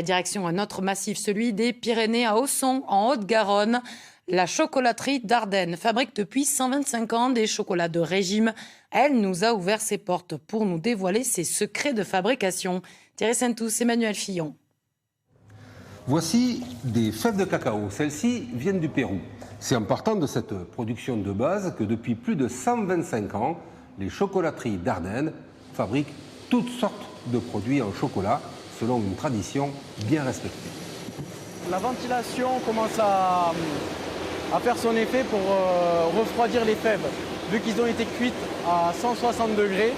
Direction un autre massif, celui des Pyrénées à Auxon, en Haute-Garonne. La chocolaterie Dardenne fabrique depuis 125 ans des chocolats de régime. Elle nous a ouvert ses portes pour nous dévoiler ses secrets de fabrication. Thierry Saint-Tous, Emmanuel Fillon. Voici des fèves de cacao. Celles-ci viennent du Pérou. C'est en partant de cette production de base que depuis plus de 125 ans, les chocolateries Dardenne fabriquent toutes sortes de produits en chocolat selon une tradition bien respectée. La ventilation commence à faire son effet pour refroidir les fèves. Vu qu'ils ont été cuites à 160 degrés,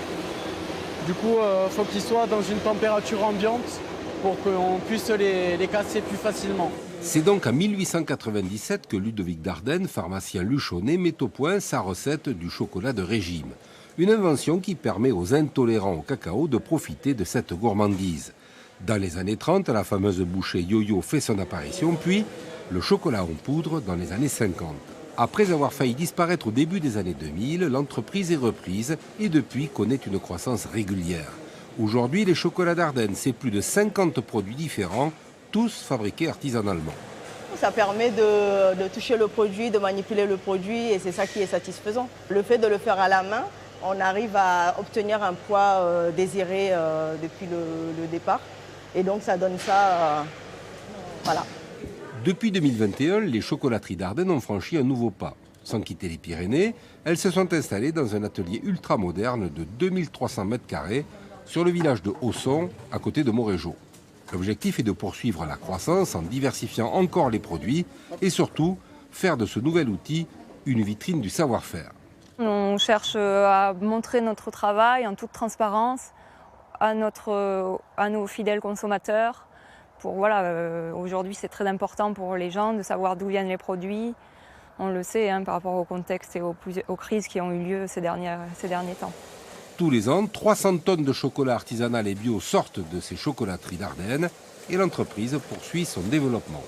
du coup, il faut qu'ils soient dans une température ambiante pour qu'on puisse les casser plus facilement. C'est donc en 1897 que Ludovic Dardenne, pharmacien luchonnais, met au point sa recette du chocolat de régime. Une invention qui permet aux intolérants au cacao de profiter de cette gourmandise. Dans les années 30, la fameuse bouchée yo-yo fait son apparition, puis le chocolat en poudre dans les années 50. Après avoir failli disparaître au début des années 2000, l'entreprise est reprise et depuis connaît une croissance régulière. Aujourd'hui, les chocolats Dardenne, c'est plus de 50 produits différents, tous fabriqués artisanalement. Ça permet de toucher le produit, de manipuler le produit et c'est ça qui est satisfaisant. Le fait de le faire à la main, on arrive à obtenir un poids désiré depuis le départ. Et donc ça donne ça, voilà. Depuis 2021, les chocolateries Dardenne ont franchi un nouveau pas. Sans quitter les Pyrénées, elles se sont installées dans un atelier ultramoderne de 2300 m² sur le village de Auxon, à côté de Morégeau. L'objectif est de poursuivre la croissance en diversifiant encore les produits et surtout faire de ce nouvel outil une vitrine du savoir-faire. On cherche à montrer notre travail en toute transparence à nos fidèles consommateurs. Aujourd'hui, c'est très important pour les gens de savoir d'où viennent les produits. On le sait par rapport au contexte et aux crises qui ont eu lieu ces derniers temps. Tous les ans, 300 tonnes de chocolat artisanal et bio sortent de ces chocolateries Dardenne et l'entreprise poursuit son développement.